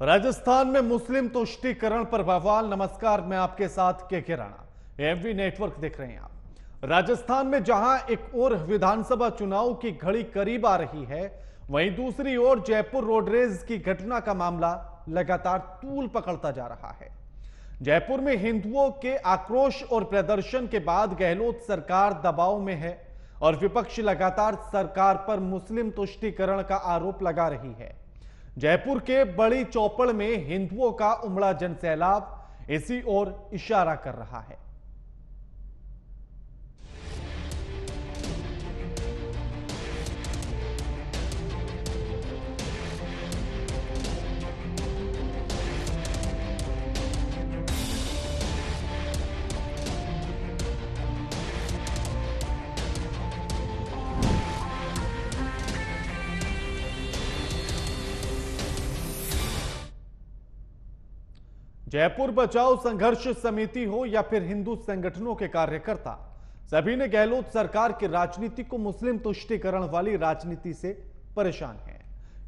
राजस्थान में मुस्लिम तुष्टीकरण पर बवाल। नमस्कार, मैं आपके साथ के राणा। एमवी नेटवर्क देख रहे हैं आप। राजस्थान में जहां एक ओर विधानसभा चुनाव की घड़ी करीब आ रही है, वहीं दूसरी ओर जयपुर रोडरेज की घटना का मामला लगातार तूल पकड़ता जा रहा है। जयपुर में हिंदुओं के आक्रोश और प्रदर्शन के बाद गहलोत सरकार दबाव में है और विपक्ष लगातार सरकार पर मुस्लिम तुष्टीकरण का आरोप लगा रही है। जयपुर के बड़ी चौपड़ में हिंदुओं का उमड़ा जनसैलाब इसी ओर इशारा कर रहा है। जयपुर बचाओ संघर्ष समिति हो या फिर हिंदू संगठनों के कार्यकर्ता, सभी ने गहलोत सरकार की राजनीति को मुस्लिम तुष्टीकरण वाली राजनीति से परेशान हैं।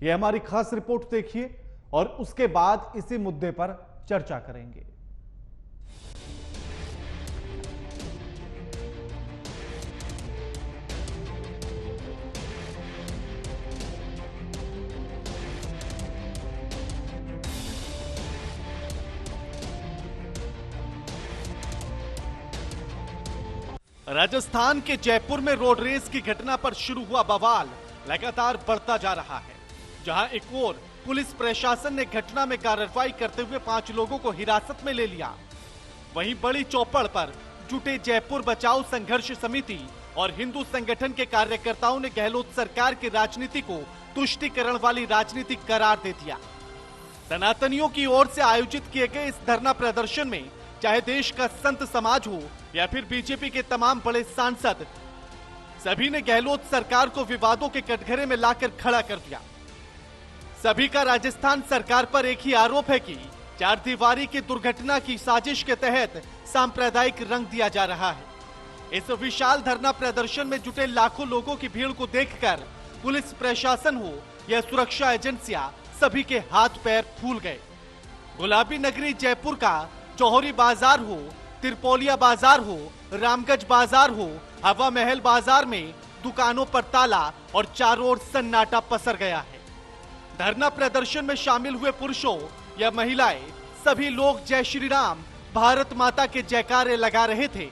यह हमारी खास रिपोर्ट देखिए और उसके बाद इसी मुद्दे पर चर्चा करेंगे। राजस्थान के जयपुर में रोड रेस की घटना पर शुरू हुआ बवाल लगातार बढ़ता जा रहा है। जहां एक ओर पुलिस प्रशासन ने घटना में कार्रवाई करते हुए 5 लोगों को हिरासत में ले लिया, वहीं बड़ी चौपड़ पर जुटे जयपुर बचाओ संघर्ष समिति और हिंदू संगठन के कार्यकर्ताओं ने गहलोत सरकार की राजनीति को तुष्टीकरण वाली राजनीति करार दे दिया। सनातनियों की ओर से आयोजित किए गए इस धरना प्रदर्शन में चाहे देश का संत समाज हो या फिर बीजेपी के तमाम बड़े सांसद, सभी ने गहलोत सरकार को विवादों के कटघरे में लाकर खड़ा कर दिया। सभी का राजस्थान सरकार पर एक ही आरोप है कि चार दीवारी की दुर्घटना की साजिश के तहत सांप्रदायिक रंग दिया जा रहा है। इस विशाल धरना प्रदर्शन में जुटे लाखों लोगों की भीड़ को देखकर पुलिस प्रशासन हो या सुरक्षा एजेंसियां, सभी के हाथ पैर फूल गए। गुलाबी नगरी जयपुर का जौहरी बाजार हो, तिरपोलिया बाजार हो, रामगंज बाजार हो, हवा महल बाजार में दुकानों पर ताला और चारों ओर सन्नाटा पसर गया है। धरना प्रदर्शन में शामिल हुए पुरुषों या महिलाएं, सभी लोग जय श्री राम, भारत माता के जयकारे लगा रहे थे।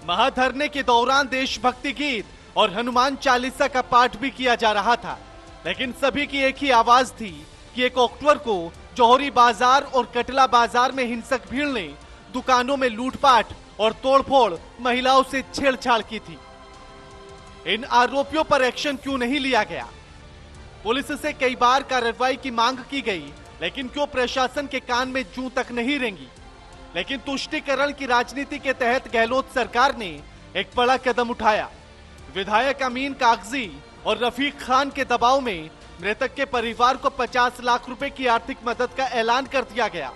महाधरने के दौरान देशभक्ति गीत और हनुमान चालीसा का पाठ भी किया जा रहा था, लेकिन सभी की एक ही आवाज थी कि 1 अक्टूबर को जौहरी बाजार और कटला बाजार में हिंसक भीड़ ने दुकानों में लूटपाट और तोड़फोड़, महिलाओं से छेड़छाड़ की थी। इन आरोपियों पर एक्शन क्यों नहीं लिया गया? पुलिस से कई बार कार्रवाई की मांग की गई, लेकिन क्यों प्रशासन के कान में जूं तक नहीं रेंगी? लेकिन तुष्टीकरण की राजनीति के तहत गहलोत सरकार ने एक बड़ा कदम उठाया। विधायक अमीन कागजी और रफीक खान के दबाव में मृतक के परिवार को 50 लाख रुपए की आर्थिक मदद का ऐलान कर दिया गया।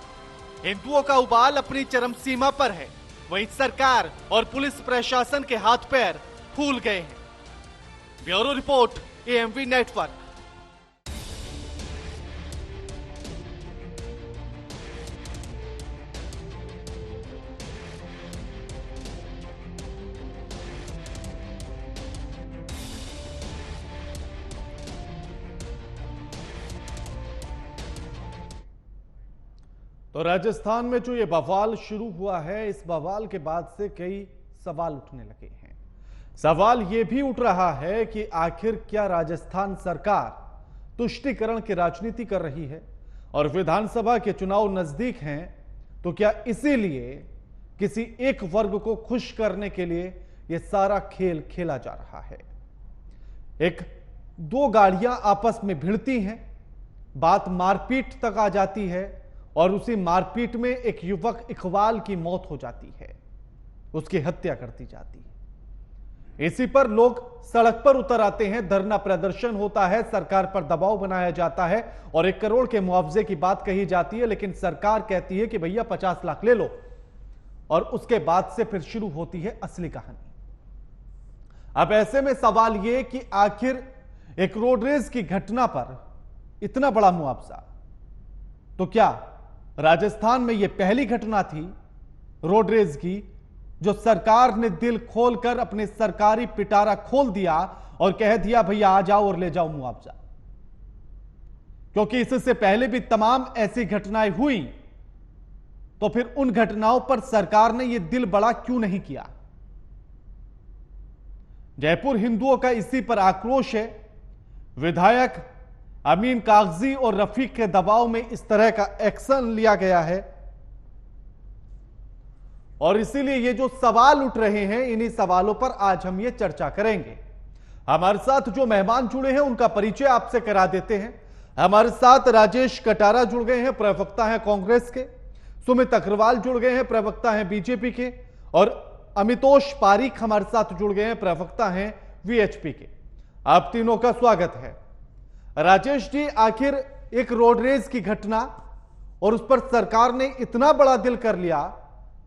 हिंदुओं का उबाल अपनी चरम सीमा पर है, वहीं सरकार और पुलिस प्रशासन के हाथ पैर फूल गए हैं। Bureau report, AMV network. तो राजस्थान में जो ये बवाल शुरू हुआ है, इस बवाल के बाद से कई सवाल उठने लगे हैं। सवाल ये भी उठ रहा है कि आखिर क्या राजस्थान सरकार तुष्टीकरण की राजनीति कर रही है? और विधानसभा के चुनाव नजदीक हैं, तो क्या इसीलिए किसी एक वर्ग को खुश करने के लिए यह सारा खेल खेला जा रहा है? 2 गाड़ियां आपस में भिड़ती हैं, बात मारपीट तक आ जाती है और उसी मारपीट में एक युवक इकबाल की मौत हो जाती है, उसकी हत्या कर दी जाती है। इसी पर लोग सड़क पर उतर आते हैं, धरना प्रदर्शन होता है, सरकार पर दबाव बनाया जाता है और 1 करोड़ के मुआवजे की बात कही जाती है, लेकिन सरकार कहती है कि भैया 50 लाख ले लो। और उसके बाद से फिर शुरू होती है असली कहानी। अब ऐसे में सवाल यह कि आखिर एक रोडरेज की घटना पर इतना बड़ा मुआवजा, तो क्या राजस्थान में यह पहली घटना थी रोड रेज की जो सरकार ने दिल खोलकर अपने सरकारी पिटारा खोल दिया और कह दिया भैया आ जाओ और ले जाओ मुआवजा? क्योंकि इससे पहले भी तमाम ऐसी घटनाएं हुई, तो फिर उन घटनाओं पर सरकार ने यह दिल बड़ा क्यों नहीं किया? जयपुर हिंदुओं का इसी पर आक्रोश है। विधायक अमीन कागजी और रफीक के दबाव में इस तरह का एक्शन लिया गया है और इसीलिए ये जो सवाल उठ रहे हैं, इन्हीं सवालों पर आज हम ये चर्चा करेंगे। हमारे साथ जो मेहमान जुड़े हैं उनका परिचय आपसे करा देते हैं। हमारे साथ राजेश कटारा जुड़ गए हैं, प्रवक्ता हैं कांग्रेस के। सुमित अग्रवाल जुड़ गए हैं, प्रवक्ता हैं बीजेपी के। और अमितोष पारीक हमारे साथ जुड़ गए हैं, प्रवक्ता हैं वीएचपी के। आप तीनों का स्वागत है। राजेश जी, आखिर एक रोड रेज की घटना और उस पर सरकार ने इतना बड़ा दिल कर लिया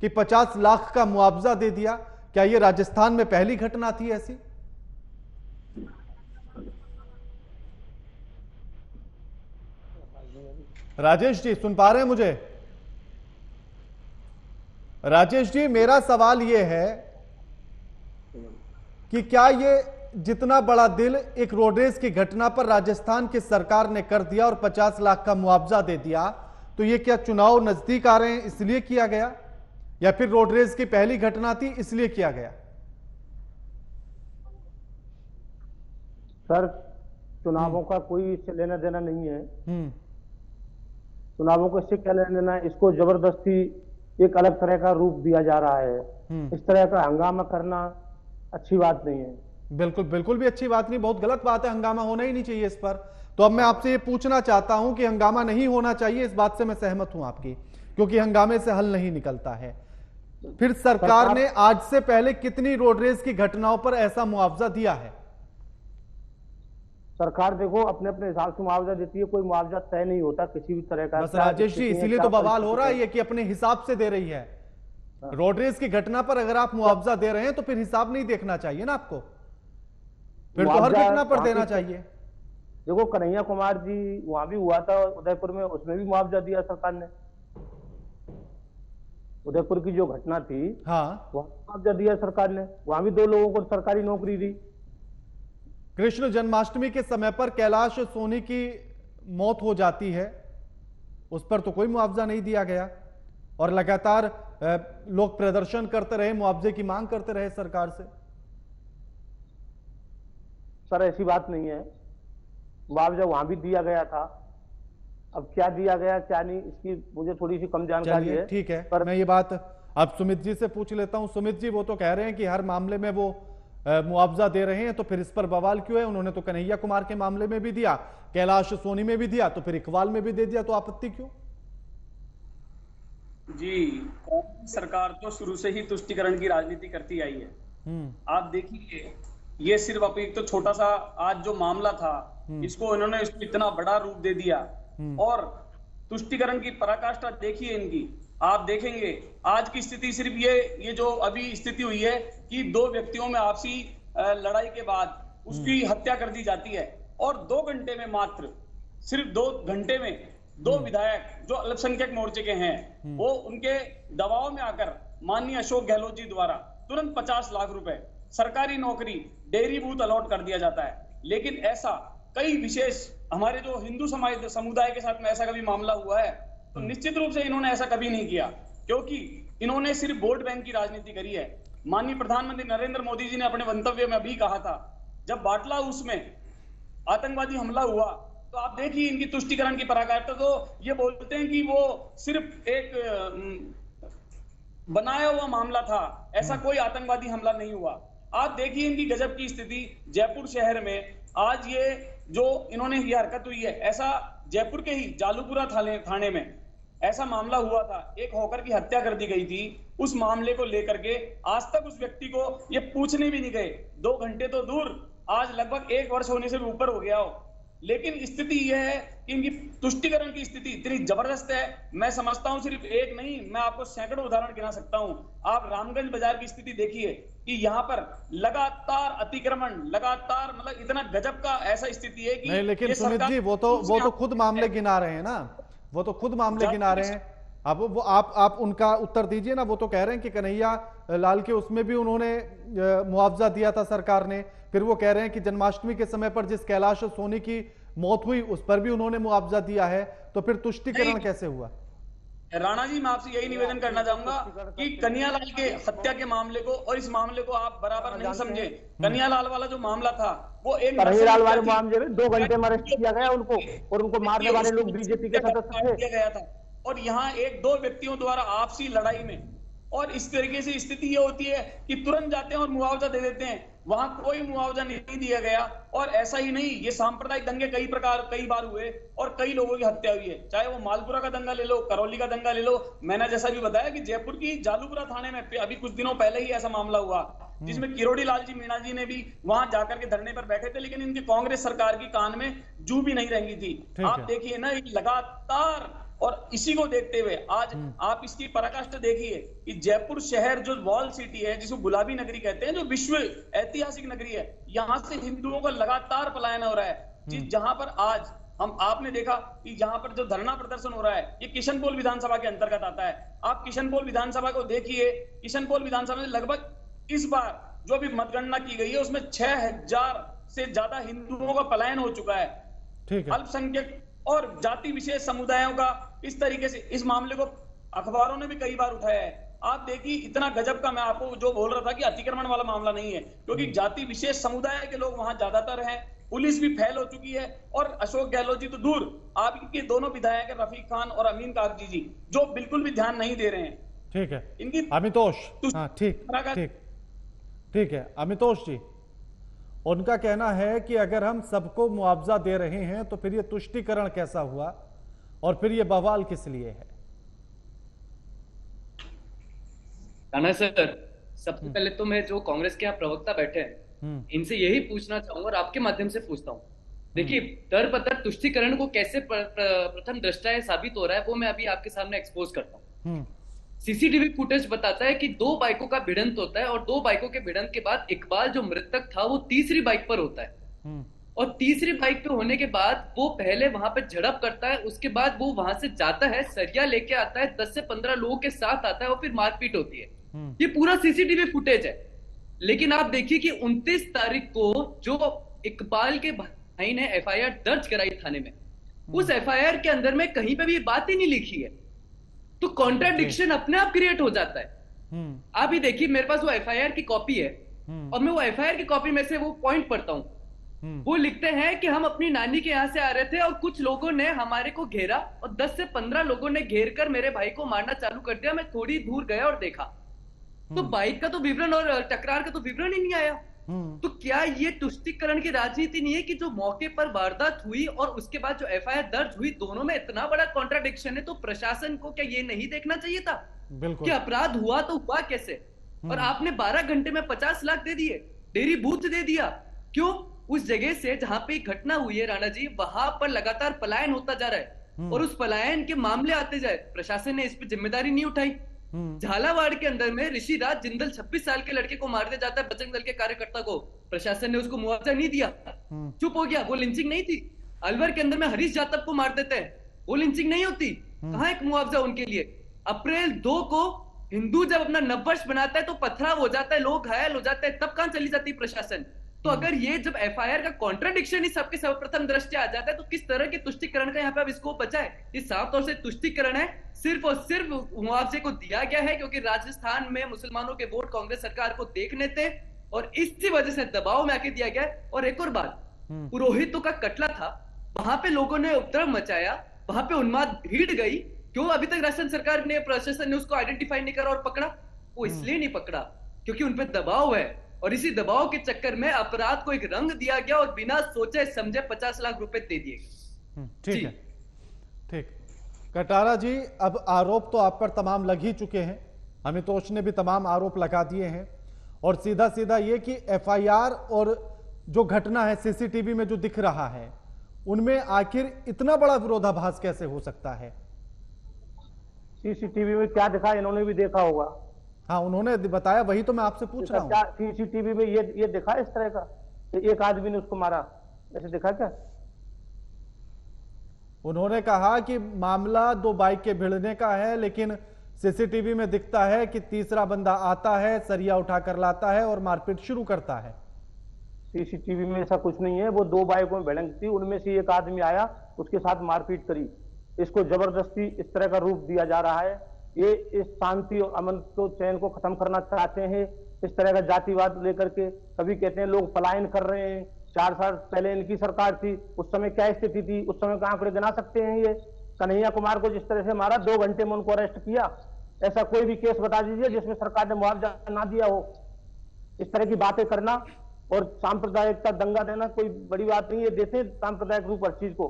कि 50 लाख का मुआवजा दे दिया, क्या यह राजस्थान में पहली घटना थी ऐसी? राजेश जी सुन पा रहे हैं मुझे? राजेश जी, मेरा सवाल यह है कि क्या यह जितना बड़ा दिल एक रोडरेज की घटना पर राजस्थान की सरकार ने कर दिया और 50 लाख का मुआवजा दे दिया, तो यह क्या चुनाव नजदीक आ रहे हैं इसलिए किया गया, या फिर रोडरेज की पहली घटना थी इसलिए किया गया? सर, चुनावों का कोई इससे लेना देना नहीं है। चुनावों को इससे क्या लेना देना है? इसको जबरदस्ती एक अलग तरह का रूप दिया जा रहा है। इस तरह का हंगामा करना अच्छी बात नहीं है। बिल्कुल बिल्कुल भी अच्छी बात नहीं, बहुत गलत बात है। हंगामा होना ही नहीं चाहिए इस पर। तो अब मैं आपसे ये पूछना चाहता हूं कि हंगामा नहीं होना चाहिए, इस बात से मैं सहमत हूं आपकी, क्योंकि हंगामे से हल नहीं निकलता है। फिर सरकार ने आज से पहले कितनी रोडरेज की घटनाओं पर ऐसा मुआवजा दिया है? सरकार देखो अपने अपने हिसाब से मुआवजा देती है, कोई मुआवजा तय नहीं होता किसी भी तरह का। बस राजेश जी, इसीलिए तो बवाल हो रहा है कि अपने हिसाब से दे रही है। रोडरेज की घटना पर अगर आप मुआवजा दे रहे हैं तो फिर हिसाब नहीं देखना चाहिए ना आपको, फिर तो हर घटना पर देना चाहिए। देखो कन्हैया कुमार जी वहां भी हुआ था उदयपुर में, उसमें भी मुआवजा दिया सरकार ने। उदयपुर की जो घटना थी, हाँ, वहां मुआवजा दिया सरकार ने। वहां भी 2 लोगों को सरकारी नौकरी दी। कृष्ण जन्माष्टमी के समय पर कैलाश सोनी की मौत हो जाती है, उस पर तो कोई मुआवजा नहीं दिया गया और लगातार लोग प्रदर्शन करते रहे, मुआवजे की मांग करते रहे सरकार से। सर ऐसी बात नहीं है, मुआवजा वहां भी दिया गया था। अब क्या दिया गया क्या नहीं, इसकी मुझे थोड़ी सी कम जानकारी है। ठीक है, पर मैं ये बात अब सुमित जी से पूछ लेता हूं। सुमित जी, वो तो कह रहे हैं कि हर मामले में वो मुआवजा दे रहे हैं, तो फिर इस पर बवाल क्यों है? उन्होंने तो कन्हैया कुमार के मामले में भी दिया, कैलाश सोनी में भी दिया, तो फिर इकबाल में भी दे दिया, तो आपत्ति क्यों? जी, सरकार तो शुरू से ही तुष्टीकरण की राजनीति करती आई है। आप देखिए, ये सिर्फ अब एक तो छोटा सा आज जो मामला था, इसको इन्होंने इतना बड़ा रूप दे दिया और तुष्टीकरण की पराकाष्ठा देखिए इनकी। आप देखेंगे आज की स्थिति सिर्फ ये जो अभी स्थिति हुई है कि 2 व्यक्तियों में आपसी लड़ाई के बाद उसकी हत्या कर दी जाती है और 2 घंटे में, मात्र सिर्फ 2 घंटे में 2 विधायक जो अल्पसंख्यक मोर्चे के हैं, वो उनके दबाव में आकर माननीय अशोक गहलोत जी द्वारा तुरंत 50 लाख रुपए सरकारी नौकरी, डेयरी बूथ अलॉट कर दिया जाता है। लेकिन ऐसा कई विशेष हमारे जो हिंदू समाज समुदाय के साथ में ऐसा कभी मामला हुआ है तो निश्चित रूप से इन्होंने ऐसा कभी नहीं किया, क्योंकि इन्होंने सिर्फ वोट बैंक की राजनीति करी है। माननीय प्रधानमंत्री नरेंद्र मोदी जी ने अपने मंतव्य में भी कहा था, जब बाटला हाउस में आतंकवादी हमला हुआ, तो आप देखिए इनकी तुष्टीकरण की पराकाष्ठा। तो ये बोलते हैं कि वो सिर्फ एक बनाया हुआ मामला था, ऐसा कोई आतंकवादी हमला नहीं हुआ। आप देखिए इनकी गजब की स्थिति जयपुर शहर में। आज ये जो इन्होंने ये हरकत हुई है, ऐसा जयपुर के ही जालूपुरा थाने में ऐसा मामला हुआ था, एक हॉकर की हत्या कर दी गई थी। उस मामले को लेकर के आज तक उस व्यक्ति को ये पूछने भी नहीं गए। 2 घंटे तो दूर, आज लगभग 1 वर्ष होने से भी ऊपर हो गया हो। लेकिन स्थिति यह है कि इनकी तुष्टीकरण की स्थिति इतनी जबरदस्त है, मैं समझता हूं सिर्फ एक नहीं, मैं आपको सैकड़ों उदाहरण गिना सकता हूं। आप रामगंज बाजार की स्थिति देखिए कि यहां पर लगातार अतिक्रमण, लगातार मतलब इतना गजब का ऐसा स्थिति है कि नहीं, लेकिन सुमित जी वो तो खुद मामले गिना रहे हैं ना। वो तो खुद मामले गिना रहे हैं। अब वो आप उनका उत्तर दीजिए ना। वो तो कह रहे हैं कि कन्हैया लाल के उसमें भी उन्होंने मुआवजा दिया था सरकार ने। फिर वो कह रहे हैं कि जन्माष्टमी के समय पर जिस कैलाश सोनी की मौत हुई उस पर भी उन्होंने मुआवजा दिया है। तो फिर तुष्टिकरण कैसे हुआ? राणा जी, मैं आपसे यही निवेदन करना चाहूंगा कि कन्हैयालाल के हत्या के मामले को और इस मामले को आप बराबर नहीं समझे। कन्हैयालाल वाला जो मामला था वो एक कन्हैयालाल वाले मामले में 2 घंटे में अरेस्ट किया गया उनको, और उनको मारने वाले लोग बीजेपी के सदस्य थे। गया था, और यहाँ 1-2 व्यक्तियों द्वारा आपसी लड़ाई में, और इस तरीके से स्थिति ये होती है कि तुरंत जाते हैं और मुआवजा दे देते हैं। वहां कोई मुआवजा नहीं दिया गया। और ऐसा ही नहीं, ये सांप्रदायिक दंगे कई बार हुए और कई लोगों की हत्या हुई है। चाहे वो मालपुरा का दंगा ले लो, करौली का दंगा ले लो। मैंने जैसा भी बताया कि जयपुर की जालूपुरा थाने में अभी कुछ दिनों पहले ही ऐसा मामला हुआ जिसमें किरोड़ी लाल जी मीणा जी ने भी वहां जाकर के धरने पर बैठे थे, लेकिन इनकी कांग्रेस सरकार की कान में जू भी नहीं रहेंगी थी। आप देखिए ना, लगातार, और इसी को देखते हुए आज आप इसकी पराकाष्ठा देखिए कि जयपुर शहर जो वॉल सिटी है, जिसको गुलाबी नगरी कहते हैं, जो विश्व ऐतिहासिक नगरी है, यहां से हिंदुओं का लगातार पलायन हो रहा है। जहां पर आज आपने देखा कि यहाँ पर जो धरना प्रदर्शन हो रहा है, ये किशनपोल विधानसभा के अंतर्गत आता है। आप किशनपोल विधानसभा को देखिए। किशनपोल विधानसभा में लगभग इस बार जो भी मतगणना की गई है उसमें 6000 से ज्यादा हिंदुओं का पलायन हो चुका है। ठीक है। अल्पसंख्यक और जाति विशेष समुदायों का इस तरीके से इस मामले को अखबारों ने भी कई बार उठाया है। आप देखिए, इतना गजब का, मैं आपको जो बोल रहा था कि अतिक्रमण वाला मामला नहीं है, क्योंकि जाति विशेष समुदाय के लोग वहां ज्यादातर हैं। पुलिस भी फैल हो चुकी है, और अशोक गहलोत जी तो दूर, आपके दोनों विधायक रफीक खान और अमीन कागजी जी जो बिल्कुल भी ध्यान नहीं दे रहे हैं। ठीक है इनकी अमितोष, हाँ ठीक है अमितोष जी, उनका कहना है कि अगर हम सबको मुआवजा दे रहे हैं तो फिर ये तुष्टिकरण कैसा हुआ, और फिर ये बवाल किस लिए है? राणा सर, सबसे पहले तो मैं जो कांग्रेस के यहाँ प्रवक्ता बैठे हैं इनसे यही पूछना चाहूंगा और आपके माध्यम से पूछता हूँ। देखिए, दर पदर तुष्टिकरण को कैसे प्रथम दृष्टया साबित हो रहा है वो मैं अभी आपके सामने एक्सपोज करता हूँ। सीसीटीवी फुटेज बताता है कि 2 बाइकों का भिड़ंत होता है, और 2 बाइकों के भिड़ंत के बाद इकबाल जो मृतक था वो तीसरी बाइक पर होता है, और तीसरी बाइक पे होने के बाद वो पहले वहां पे झड़प करता है। उसके बाद वो वहां से जाता है, सरिया लेके आता है, 10 से 15 लोगों के साथ आता है, और फिर मारपीट होती है। ये पूरा सीसीटीवी फुटेज है। लेकिन आप देखिए कि 29 तारीख को जो इकबाल के भाई ने एफआईआर दर्ज कराई थाने में, उस एफआईआर के अंदर में कहीं पे भी ये बात ही नहीं लिखी है। तो कॉन्ट्राडिक्शन अपने आप क्रिएट हो जाता है। आप ही देखिए, मेरे पास वो एफआईआर की कॉपी है, और मैं वो एफआईआर की कॉपी में से वो पॉइंट पढ़ता हूं। वो लिखते हैं कि हम अपनी नानी के यहां से आ रहे थे और कुछ लोगों ने हमारे को घेरा, और 10 से 15 लोगों ने घेर कर मेरे भाई को मारना चालू कर दिया। मैं थोड़ी दूर गया और देखा तो बाइक का तो विवरण और टकरार का तो विवरण ही नहीं आया। तो क्या ये तुष्टिकरण की राजनीति नहीं है कि जो मौके पर वारदात हुई और उसके बाद जो एफआईआर दर्ज हुई, दोनों में इतना बड़ा कॉन्ट्राडिक्शन है? तो प्रशासन को क्या ये नहीं देखना चाहिए था कि अपराध हुआ तो हुआ कैसे? और आपने 12 घंटे में 50 लाख दे दिए, डेयरी बूथ दे दिया। क्यों? उस जगह से जहां पे घटना हुई है राणा जी, वहां पर लगातार पलायन होता जा रहा है, और उस पलायन के मामले आते जाए। प्रशासन ने इस पर जिम्मेदारी नहीं उठाई। झालावाड़ के अंदर में ऋषि राज जिंदल 26 साल के लड़के को मार दिया जाता है, बजरंग दल के कार्यकर्ता को। प्रशासन ने उसको मुआवजा नहीं दिया, चुप हो गया। वो लिंचिंग नहीं थी। अलवर के अंदर में हरीश जाटव को मार देते हैं, वो लिंचिंग नहीं होती। कहां एक मुआवजा उनके लिए? अप्रैल 2 को हिंदू जब अपना नववर्ष बनाता है तो पथराव हो जाता है, लोग घायल हो जाते हैं, तब कहां चली जाती प्रशासन? तो अगर ये जब एफआईआर का कॉन्ट्राडिक्शन ही सबके सर्वप्रथम दृष्टि आ जाता है, तो किस तरह के तुष्टिकरण का यहाँ पे अब स्कोप बचा है? ये साफ तौर से तुष्टिकरण है। सिर्फ और सिर्फ मुआवजे को दिया गया है क्योंकि राजस्थान में मुसलमानों के वोट कांग्रेस सरकार को देखने थे, और इसी वजह से दबाव में आके दिया गया। और एक और बात, पुरोहितों का कटला था, वहां पे लोगों ने उपद्रव मचाया, वहां पे उन्माद भीड़ गई। क्यों अभी तक राजस्थान सरकार ने, प्रशासन ने उसको आइडेंटिफाई नहीं करा और पकड़ा? वो इसलिए नहीं पकड़ा क्योंकि उनपे दबाव है, और इसी दबाव के चक्कर में अपराध को एक रंग दिया गया और बिना सोचे समझे 50 लाख रुपए दे दिए गए। ठीक है, ठीक। कटारा जी, अब आरोप तो आप पर तमाम लग ही चुके हैं, अमितोष ने भी तमाम आरोप लगा दिए हैं, और सीधा सीधा ये कि एफआईआर और जो घटना है सीसीटीवी में जो दिख रहा है, उनमें आखिर इतना बड़ा विरोधाभास कैसे हो सकता है? सीसीटीवी में क्या दिखा, इन्होंने भी देखा होगा। हाँ, उन्होंने बताया, वही तो मैं आपसे पूछ रहा हूँ। सीसीटीवी में ये दिखा इस तरह का, एक आदमी ने उसको मारा, ऐसे दिखा क्या? उन्होंने कहा कि मामला दो बाइक के भिड़ने का है, लेकिन सीसीटीवी में दिखता है कि तीसरा बंदा आता है, सरिया उठाकर लाता है और मारपीट शुरू करता है। सीसीटीवी में ऐसा कुछ नहीं है। वो दो बाइकों में भिड़ंत थी, उनमें से एक आदमी आया, उसके साथ मारपीट करी। इसको जबरदस्ती इस तरह का रूप दिया जा रहा है। ये इस शांति और अमन को, चैन को खत्म करना चाहते हैं। इस तरह का जातिवाद लेकर के कभी कहते हैं लोग पलायन कर रहे हैं। 4 साल पहले इनकी सरकार थी, उस समय क्या स्थिति थी, उस समय का आंकड़े गिना सकते हैं। ये कन्हैया कुमार को जिस तरह से मारा, 2 घंटे में उनको अरेस्ट किया। ऐसा कोई भी केस बता दीजिए जिसमें सरकार ने मुआवजा ना दिया हो। इस तरह की बातें करना और सांप्रदायिकता दंगा देना कोई बड़ी बात नहीं है। देते सांप्रदायिक रूप हर चीज को।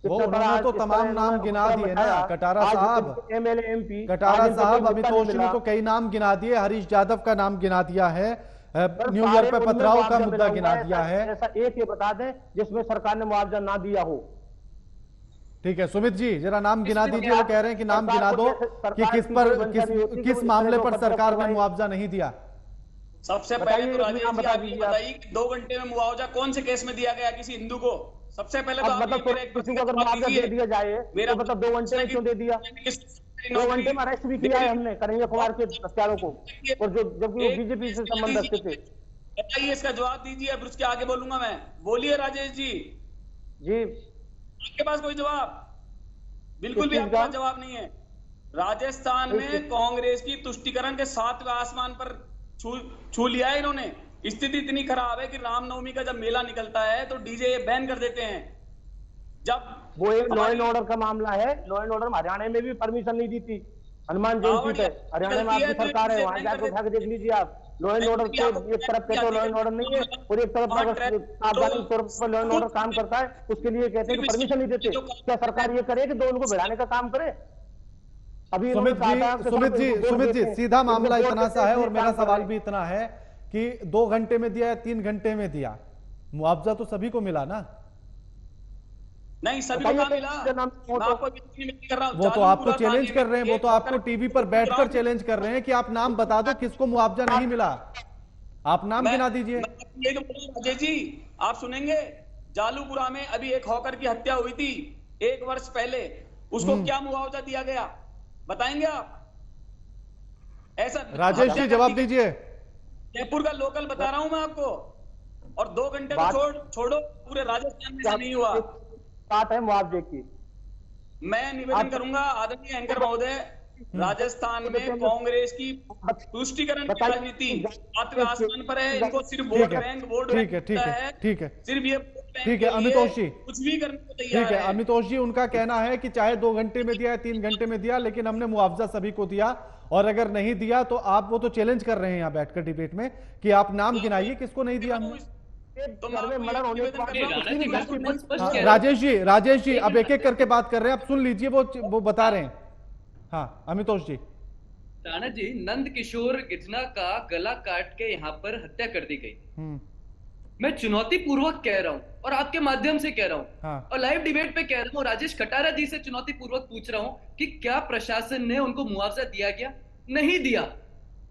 वो उन्होंने तो तमाम नाम गिना दिए ना, कटारा साहब, एमएलए एमपी कटारा साहब, अमितोष ने तो कई नाम गिना दिए, हरीश यादव का नाम गिना दिया है, न्यू ईयर पे पथराव का मुद्दा गिना दिया है। ऐसा एक ये बता दें जिसमें सरकार ने मुआवजा ना दिया हो। ठीक है सुमित जी, जरा नाम गिना दीजिए। वो कह रहे हैं कि नाम गिना दो कि किस मामले पर सरकार ने मुआवजा नहीं दिया। सबसे पहले तो राजेश जी आप ये बताइए कि 2 घंटे में मुआवजा कौन से केस में दिया गया किसी हिंदू को? सबसे पहले तो मतलब किसी को अगर मुआवजा दे दिया जाए तो मतलब 2 घंटे में क्यों दे दिया? 2 घंटे में अरेस्ट भी किया है हमने कन्हैया कुमार के हत्यारों को, और जो जबकि वो बीजेपी से संबंध रखते थे। बताइए, इसका जवाब दीजिए, फिर उसके आगे बोलूंगा मैं। बोलिए राजेश जी। जी, आपके पास कोई जवाब? बिल्कुल भी आपके पास जवाब नहीं है। राजस्थान में कांग्रेस की तुष्टीकरण के 7वें आसमान पर छू लिया है इन्होंने। स्थिति इतनी खराब है कि रामनवमी का जब मेला निकलता है तो डीजे बैन कर देते हैं। जब वो एक लॉ एंड ऑर्डर का मामला है, लॉ एंड ऑर्डर हरियाणा में भी परमिशन नहीं दी थी हनुमान जयंती पे। हरियाणा में आपकी सरकार है, वहां जाकर उठा के देख लीजिए आप। लॉ एंड ऑर्डर के एक तरफ कहते हो लॉ एंड ऑर्डर नहीं है, और एक तरफ सावधानी तौर पर लॉ एंड ऑर्डर काम करता है, उसके लिए कहते हैं कि परमिशन नहीं देते। क्या सरकार ये करे कि दो उनको भिड़ाने का काम करे? अभी सुमित जी सीधा मामला इतना सा है, और मेरा सवाल भी इतना है कि 2 घंटे में दिया या 3 घंटे में दिया, मुआवजा तो सभी को मिला ना? नहीं, सभी को मिला। वो तो आपको चैलेंज कर रहे हैं, वो तो आपको टीवी पर बैठकर चैलेंज कर रहे हैं कि आप नाम बता दो किसको मुआवजा नहीं मिला। आप नाम गिना दीजिए। अजय जी आप सुनेंगे, जालूपुरा में अभी एक हॉकर की हत्या हुई थी 1 वर्ष पहले, उसको क्या मुआवजा दिया गया बताएंगे आप? ऐसा राजेश जी जवाब दीजिए। जयपुर का लोकल बता रहा हूं मैं आपको। और 2 घंटे को छोड़ो, पूरे राजस्थान में नहीं हुआ। बात है मुआवजे की। मैं निवेदन करूंगा आदरणीय एंकर महोदय, राजस्थान में कांग्रेस की तुष्टीकरण की राजनीति 7वें आसमान पर है। इनको सिर्फ वोट बैंक ठीक है सिर्फ ये ठीक है अमितोष जी, कुछ भी करने को तैयार है। ठीक है अमितोष जी, उनका कहना है कि चाहे 2 घंटे में दिया या 3 घंटे में दिया, लेकिन हमने मुआवजा सभी को दिया, और अगर नहीं दिया तो आप, वो तो चैलेंज कर रहे हैं यहाँ बैठकर डिबेट में कि आप नाम गिनाइए किसको नहीं दिया हमने। राजेश जी अब एक एक करके बात कर रहे हैं, आप सुन लीजिए, वो बता रहे हैं। हाँ अमितोष जी। राणा जी, नंद किशोर गिजना का गला काट के यहाँ पर हत्या कर दी गई। मैं चुनौती पूर्वक कह रहा हूँ और आपके माध्यम से कह रहा हूँ, हाँ। और लाइव डिबेट पे कह रहा हूँ, राजेश कटारा जी से चुनौती पूर्वक पूछ रहा हूँ कि क्या प्रशासन ने उनको मुआवजा दिया गया? नहीं दिया।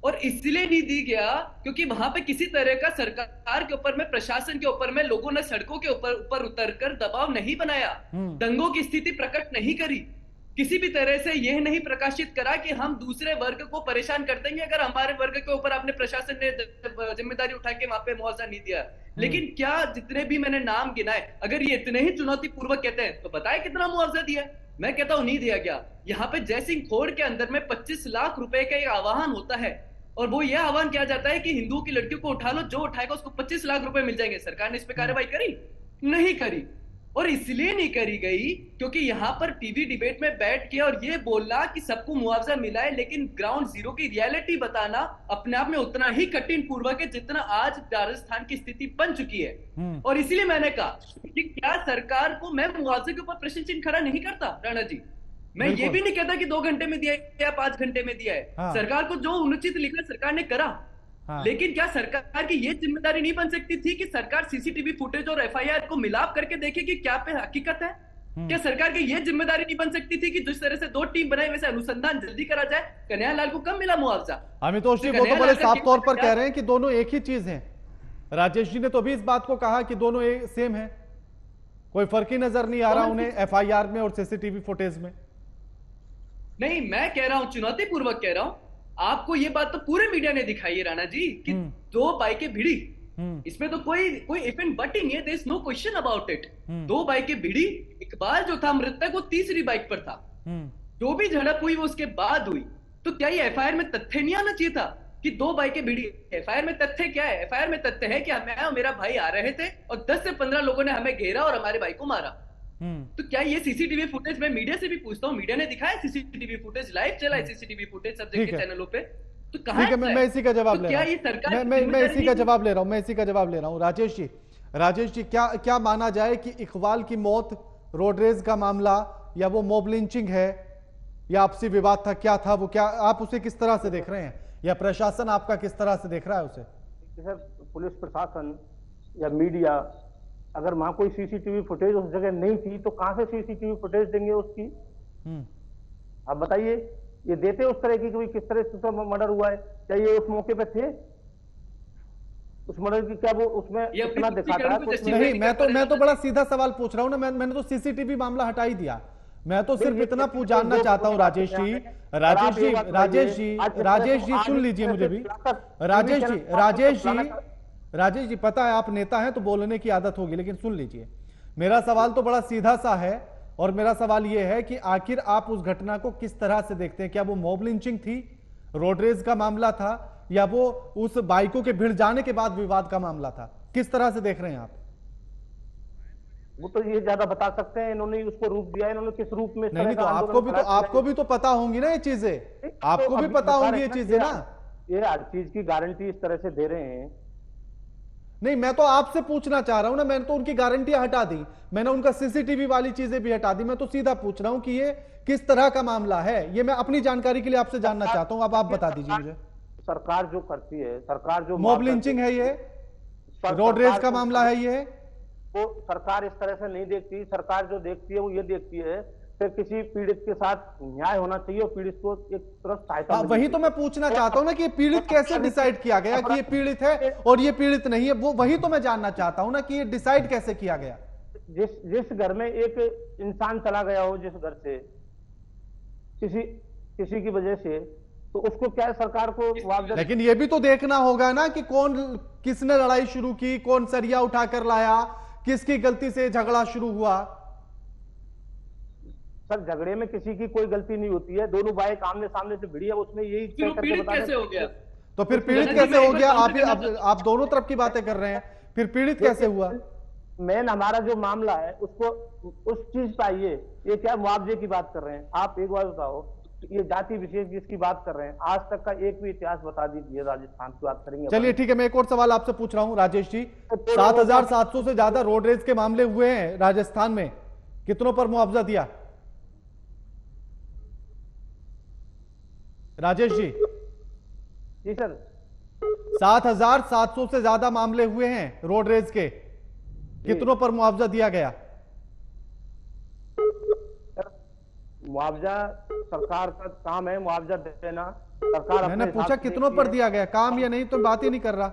और इसलिए नहीं दी गया क्योंकि वहां पे किसी तरह का सरकार के ऊपर में, प्रशासन के ऊपर में लोगों ने सड़कों के ऊपर उतरकर दबाव नहीं बनाया, दंगों की स्थिति प्रकट नहीं करी, किसी भी तरह से यह नहीं प्रकाशित करा कि हम दूसरे वर्ग को परेशान कर देंगे अगर हमारे वर्ग के ऊपर आपने प्रशासन ने जिम्मेदारी उठा के वहां पे मुआवजा नहीं दिया। लेकिन क्या जितने भी मैंने नाम गिनाए, अगर ये इतने ही चुनौती पूर्वक कहते हैं तो बताए कितना मुआवजा दिया? मैं कहता हूं नहीं दिया गया। यहाँ पे जयसिंह खोड़ के अंदर में 25 लाख रुपए का एक आह्वान होता है, और वो यह आह्वान किया जाता है कि हिंदुओं की लड़कियों को उठा लो, जो उठाएगा उसको 25 लाख रुपए मिल जाएंगे। सरकार ने इस पे कार्रवाई करी? नहीं करी। और इसलिए नहीं करी गई क्योंकि यहां पर टीवी डिबेट में बैठ के और ये बोलना कि सबको मुआवजा मिला है, लेकिन ग्राउंड जीरो की रियलिटी बताना अपने आप में उतना ही कठिन पूर्वक है जितना आज राजस्थान की स्थिति बन चुकी है। और इसीलिए मैंने कहा कि क्या सरकार को मैं मुआवजे के ऊपर प्रश्न चिन्ह खड़ा नहीं करता राणा जी। मैं ये भी नहीं कहता कि 2 घंटे में दिया है या 5 घंटे में दिया है। हाँ। सरकार को जो अनुचित लिखा सरकार ने करा। हाँ। लेकिन क्या सरकार की ये जिम्मेदारी नहीं बन सकती थी कि सरकार सीसीटीवी फुटेज और एफआईआर को मिलाप करके देखे कि क्या पे हकीकत है? क्या सरकार की ये जिम्मेदारी नहीं बन सकती थी कि जिस तरह से 2 टीम बनाई वैसे अनुसंधान जल्दी करा जाए? कन्हैया लाल को कब मिला मुआवजा? अमितोष जी वो तो बड़े साफ तौर पर कह रहे हैं कि दोनों एक ही चीज है। राजेश जी ने तो भी इस बात को कहा कि दोनों सेम है, कोई फर्क ही नजर नहीं आ रहा उन्हें एफआईआर में और सीसीटीवी फुटेज में? नहीं, मैं कह रहा हूं, चुनौती पूर्वक कह रहा हूं, आपको ये बात तो पूरे मीडिया ने दिखाई है राणा जी कि 2 बाइकें भिड़ी, इसमें तो कोई इफ एंड बट ही नहीं है, there is no question about it. 2 बाइकें भिड़ी, इकबाल जो था मृतक वो तीसरी बाइक पर था। जो भी झड़प हुई वो उसके बाद हुई। तो क्या ये एफआईआर में तथ्य नहीं आना चाहिए था कि 2 बाइकें भिड़ी? एफआईआर में तथ्य क्या है? एफआईआर में तथ्य है कि मैं और मेरा भाई आ रहे थे और 10 से 15 लोगों ने हमें घेरा और हमारे भाई को मारा। तो क्या ये सीसीटीवी फुटेज, मैं मीडिया से भी पूछता हूँ, मीडिया ने दिखाया सीसीटीवी फुटेज, लाइव चला है सीसीटीवी फुटेज सब जगह चैनलों पे, तो कहां है? मैं इसी का जवाब ले रहा हूं, मैं इसी का जवाब ले रहा हूं। राजेश जी क्या माना जाए कि इकबाल की मौत रोड रेज का मामला या वो मॉब लिंचिंग है या आपसी विवाद था, क्या था वो? क्या आप उसे किस तरह से देख रहे हैं या प्रशासन आपका किस तरह से देख रहा है उसे? सर, पुलिस प्रशासन या मीडिया, अगर वहां कोई सीसीटीवी फुटेज उस जगह नहीं थी तो कहां से सीसीटीवी फुटेज देंगे उसकी? आप बताइए, ये देते उस तरह की किस तरह से मर्डर हुआ है? क्या ये उस मौके पे थे? उस मर्डर की क्या वो उसमें इतना दिखाता है? नहीं, मैं तो बड़ा सीधा सवाल पूछ रहा हूं ना। मैंने तो सीसीटीवी मामला हटा ही दिया। मैं तो सिर्फ इतना जानना चाहता हूं राजेश जी सुन लीजिए मुझे भी। राजेश जी पता है आप नेता हैं तो बोलने की आदत होगी, लेकिन सुन लीजिए, मेरा सवाल तो बड़ा सीधा सा है और मेरा सवाल यह है कि आखिर आप उस घटना को किस तरह से देखते हैं? क्या वो मॉब लिंचिंग थी, रोड रेज का मामला था, या वो उस बाइकों के भिड़ जाने के बाद विवाद का मामला था? किस तरह से देख रहे हैं आप? वो तो ये ज्यादा बता सकते हैं, इन्होंने उसको रूप दिया, इन्होंने किस रूप में? नहीं तो आपको भी तो पता होंगी ना ये चीजें, आपको भी पता होंगी ये चीजें ना। ये हर चीज की गारंटी इस तरह से दे रहे हैं। नहीं, मैं तो आपसे पूछना चाह रहा हूं ना, मैंने तो उनकी गारंटियां हटा दी, मैंने उनका सीसीटीवी वाली चीजें भी हटा दी। मैं तो सीधा पूछ रहा हूं कि ये किस तरह का मामला है, ये मैं अपनी जानकारी के लिए आपसे जानना चाहता हूं। अब आप बता दीजिए मुझे। सरकार जो करती है, सरकार जो मॉब लिंचिंग है, ये रोड रेज का मामला है, ये वो सरकार इस तरह से नहीं देखती। सरकार जो देखती है वो ये देखती है कि किसी पीड़ित के साथ न्याय होना चाहिए और पीड़ित को एक तरफ सहायता। वही तो मैं पूछना चाहता हूं ना कि ये पीड़ित कैसे डिसाइड किया गया कि ये पीड़ित है और ये पीड़ित नहीं है? वो वही तो मैं जानना चाहता हूं ना कि ये डिसाइड कैसे किया गया? जिस घर में एक इंसान चला गया हो, जिस घर से किसी की वजह से, तो उसको क्या सरकार को मुआवजा? लेकिन ये भी तो देखना होगा ना कि किसने लड़ाई शुरू की, कौन सरिया उठाकर लाया, किसकी गलती से झगड़ा शुरू हुआ? सर, झगड़े में किसी की कोई गलती नहीं होती है, दोनों बाइक आमने सामने से भिड़ी है, उसमें यही कैसे हो गया? तो फिर पीड़ित कैसे हो गया? आप दोनों तरफ की बातें कर रहे हैं, फिर पीड़ित कैसे हुआ? मेन हमारा जो मामला है उसको उस चीज पे आइए, ये क्या मुआवजे की बात कर रहे हैं आप? एक बार बताओ, ये जाति विशेष जिसकी बात कर रहे हैं, आज तक का एक भी इतिहास बता दीजिए। राजस्थान की बात करेंगे। चलिए ठीक है, मैं एक और सवाल आपसे पूछ रहा हूं राजेश जी। 7,700 से ज्यादा रोड रेज के मामले हुए हैं राजस्थान में, कितनों पर मुआवजा दिया राजेश जी? जी सर, 7,700 से ज्यादा मामले हुए हैं रोड रेज के, कितनों पर मुआवजा दिया गया? मुआवजा सरकार का काम है, मुआवजा देना। सरकार, मैंने पूछा कितनों पर दिया गया, काम या नहीं तो बात ही नहीं कर रहा।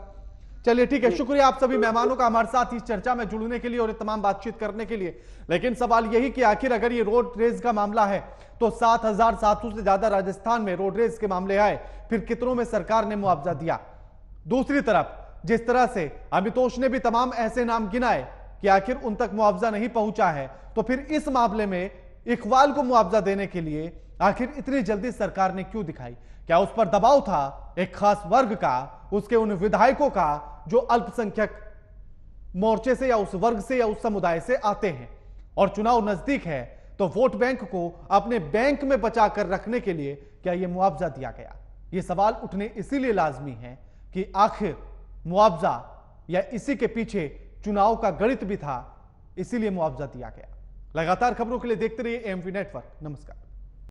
चलिए ठीक है, शुक्रिया आप सभी मेहमानों का हमारे साथ इस चर्चा में जुड़ने के लिए और तमाम बातचीत करने के लिए। लेकिन सवाल यही कि आखिर अगर ये रोड रेज का मामला है तो 7,700 से ज्यादा राजस्थान में रोड रेज के मामले आए, फिर कितनों में सरकार ने मुआवजा दिया? दूसरी तरफ जिस तरह से अमितोष ने भी तमाम ऐसे नाम गिनाए कि आखिर उन तक मुआवजा नहीं पहुंचा है, तो फिर इस मामले में इकबाल को मुआवजा देने के लिए आखिर इतनी जल्दी सरकार ने क्यों दिखाई? क्या उस पर दबाव था एक खास वर्ग का, उसके उन विधायकों का जो अल्पसंख्यक मोर्चे से या उस वर्ग से या उस समुदाय से आते हैं, और चुनाव नजदीक है तो वोट बैंक को अपने बैंक में बचाकर रखने के लिए क्या यह मुआवजा दिया गया? ये सवाल उठने इसीलिए लाजमी है कि आखिर मुआवजा या इसी के पीछे चुनाव का गणित भी था, इसीलिए मुआवजा दिया गया। लगातार खबरों के लिए देखते रहिए एएमपी नेटवर्क। नमस्कार।